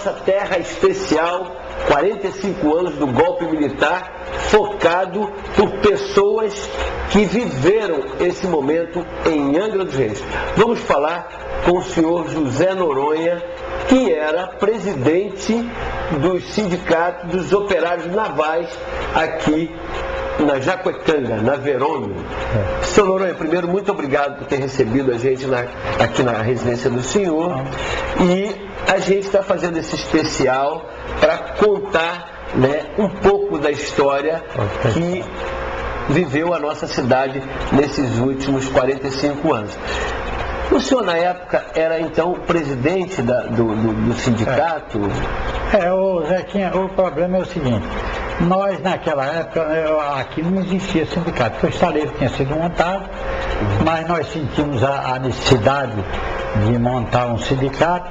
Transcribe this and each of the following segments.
nossa terra especial, 45 anos do golpe militar, focado por pessoas que viveram esse momento em Angra dos Reis. Vamos falar com o senhor José Noronha, que era presidente dos sindicatos dos operários navais aqui na Jacuecanga, na Verônio. Senhor Noronha, primeiro, muito obrigado por ter recebido a gente aqui na residência do senhor. E a gente está fazendo esse especial para contar, né, um pouco da história que viveu a nossa cidade nesses últimos 45 anos. O senhor, na época, era, então, presidente do sindicato? Zequinha, o problema é o seguinte: nós, naquela época, aqui não existia sindicato, porque o estaleiro tinha sido montado, mas nós sentimos a necessidade de montar um sindicato,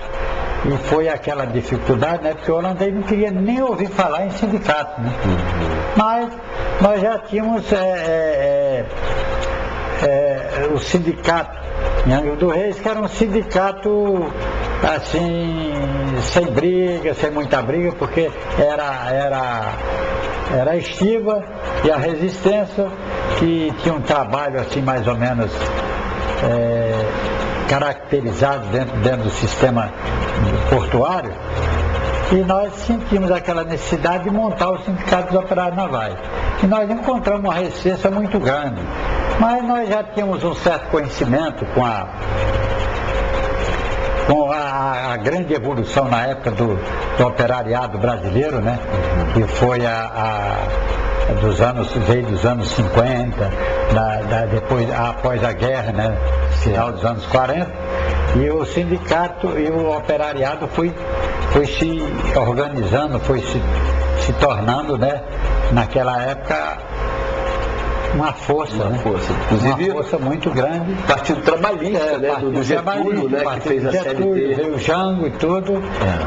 e foi aquela dificuldade, né, porque o holandês não queria nem ouvir falar em sindicato, né? Mas nós já tínhamos o sindicato em Angra dos Reis, que era um sindicato assim, sem briga, sem muita briga, porque era a estiva e a resistência, que tinha um trabalho assim mais ou menos caracterizado dentro do sistema portuário, e nós sentimos aquela necessidade de montar o Sindicato dos Operários Navais. E nós encontramos uma resistência muito grande, mas nós já tínhamos um certo conhecimento com a grande evolução na época do operariado brasileiro, né? Que foi veio dos anos 50, depois, após a guerra, né? Final dos anos 40, e o sindicato e o operariado foi se organizando, foi se tornando, né, naquela época, uma força, inclusive uma força muito grande. Partido Trabalhista, né, do Getúlio, né, que fez a CLT. Veio o Jango e tudo,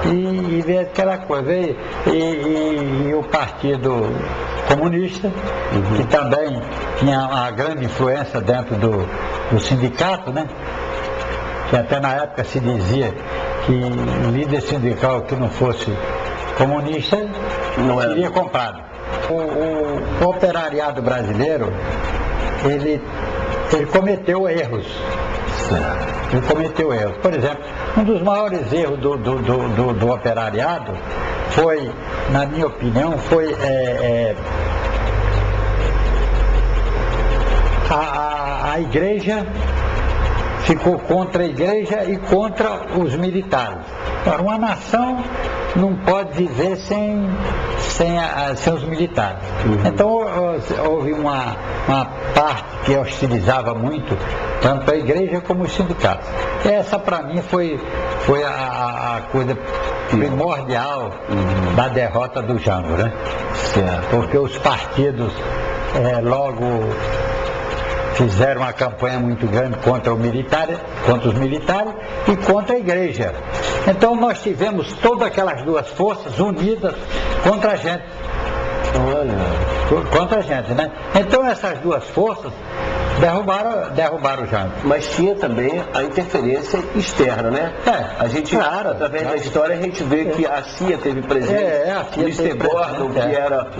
e veio aquela coisa, e o Partido Comunista, que também tinha uma grande influência dentro do sindicato, né, que até na época se dizia que o líder sindical que não fosse comunista não seria comprado. O operariado brasileiro, ele cometeu erros. Ele cometeu erros. Por exemplo, um dos maiores erros do operariado foi, na minha opinião, foi a igreja ficou contra a igreja e contra os militares. Agora, uma nação não pode viver sem os militares. Então houve uma parte que hostilizava muito tanto a igreja como os sindicatos. Essa, para mim, foi a coisa primordial da derrota do Jango, né? Porque os partidos logo fizeram uma campanha muito grande contra os militares e contra a igreja. Então nós tivemos todas aquelas duas forças unidas contra a gente. Contra a gente, né? Então essas duas forças derrubaram o Jango. Mas tinha também a interferência externa, né? A gente, através da história, a gente vê que a CIA teve presença, o Mr. Gordon, que era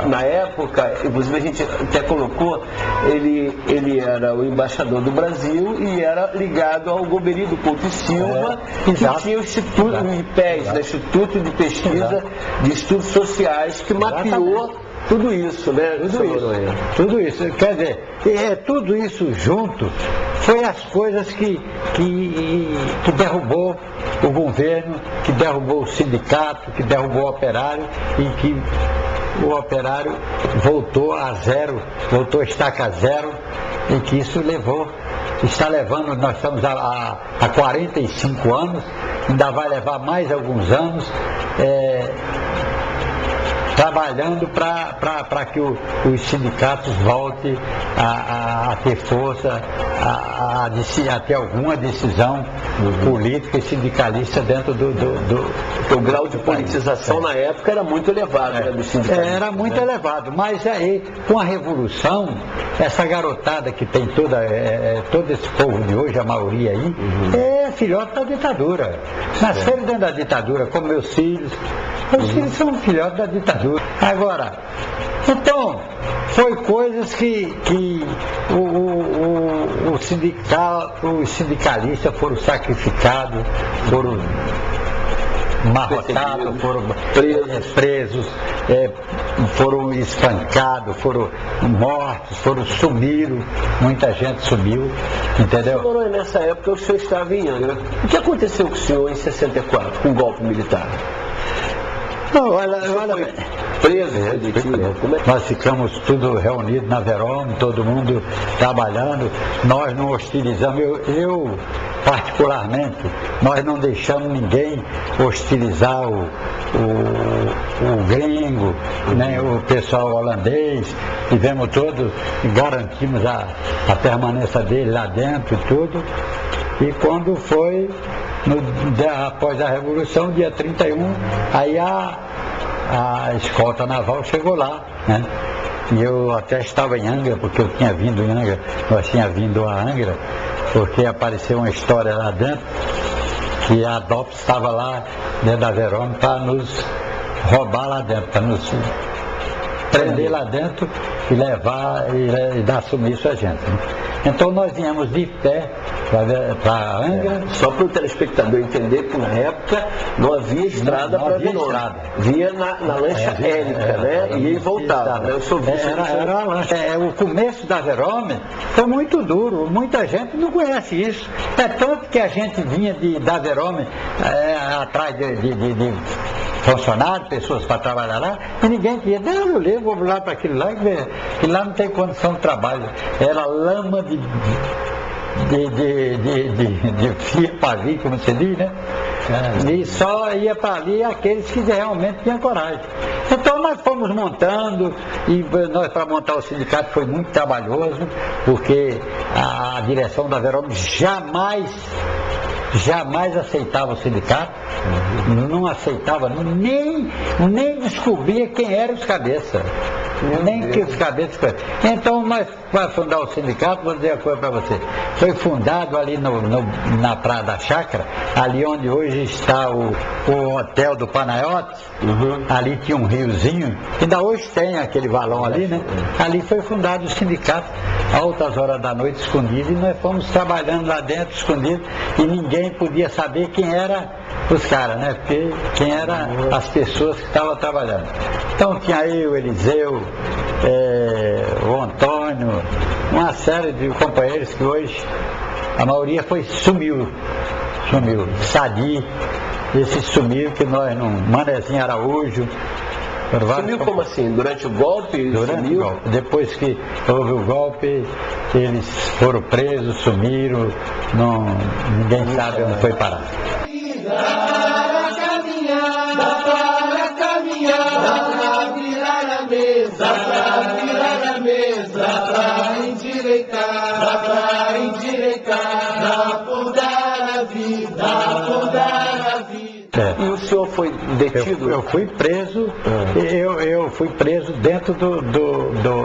na época, inclusive a gente até colocou, ele era o embaixador do Brasil e era ligado ao Goberido Couto e Silva, que tinha o Instituto de IPES, né? Instituto de Pesquisa de Estudos Sociais, que mapeou tudo isso, né? Tudo isso. Quer dizer, tudo isso junto foi as coisas que derrubou o governo, que derrubou o sindicato, que derrubou o operário, e que o operário voltou a zero, voltou a estaca zero, e que isso está levando, nós estamos há 45 anos, ainda vai levar mais alguns anos, trabalhando para que os sindicatos voltem a ter força, a ter alguma decisão política e sindicalista dentro o grau de politização na época era muito elevado, né, dos sindicatos. Era muito elevado, mas aí, com a Revolução, essa garotada que tem todo esse povo de hoje, a maioria aí, filhotes da ditadura. Nasceram dentro da ditadura, como meus filhos. Meus filhos são filhotes da ditadura. Agora, então, foi coisas que os sindicalistas foram sacrificados, foram amarrotados, foram presos, foram espancados, foram mortos, sumiram, muita gente sumiu, entendeu? Senhor, nessa época o senhor estava em Angra. O que aconteceu com o senhor em 64, com o golpe militar? Não, olha preso, detido. Nós ficamos tudo reunidos na Verome, todo mundo trabalhando, nós não hostilizamos, eu particularmente, nós não deixamos ninguém hostilizar o gringo, nem o pessoal holandês, tivemos todos, garantimos a permanência dele lá dentro e tudo, e quando foi após a Revolução, dia 31, aí a escolta naval chegou lá, né? E eu até estava em Angra, porque eu tinha vindo em Angra, nós tínhamos vindo a Angra, porque apareceu uma história lá dentro, que a DOPS estava lá dentro da Verome para nos roubar lá dentro, para nos prender lá dentro e levar e dar sumiço a gente, né? Então nós viemos de pé para Angra. Só para o telespectador entender que na época não havia estrada para Verome. Via na lancha hélica, né? E aí voltava. Né? Era a lancha. O começo da Verome foi muito duro, muita gente não conhece isso. É tanto que a gente vinha da Verome atrás de funcionários, pessoas para trabalhar lá, e ninguém queria, não, eu levo, vou lá para aquilo lá, que lá não tem condição de trabalho. Era lama de fia pavio, como você diz, né? E só ia para ali aqueles que realmente tinham coragem. Então nós fomos montando, e nós para montar o sindicato foi muito trabalhoso, porque a direção da Verome jamais aceitava o sindicato, não aceitava, nem descobria quem eram os cabeças, nem que os cabeças. Então nós, para fundar o sindicato, vou dizer uma coisa para você, foi fundado ali na Praia da Chácara, ali onde hoje está o hotel do Panayotes, ali tinha um riozinho, ainda hoje tem aquele valão ali, né? Ali foi fundado o sindicato, altas horas da noite, escondido, e nós fomos trabalhando lá dentro, escondido, e ninguém podia saber quem eram os caras, né? Porque quem eram as pessoas que estavam trabalhando. Então tinha eu, o Eliseu, o Antônio, uma série de companheiros que hoje a maioria sumiu. Sadi, esse sumiu que nós não. Manezinho Araújo. Sumiu como assim? Durante o golpe? Durante o golpe. Depois que houve o golpe, eles foram presos, sumiram, ninguém sabe onde foi parar. Para virar a mesa, para endireitar, afundar a vida. E o senhor foi detido? Eu fui preso, eu fui preso dentro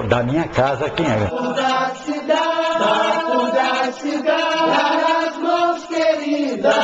da minha casa aqui em Angra. Da cidade, as mãos queridas.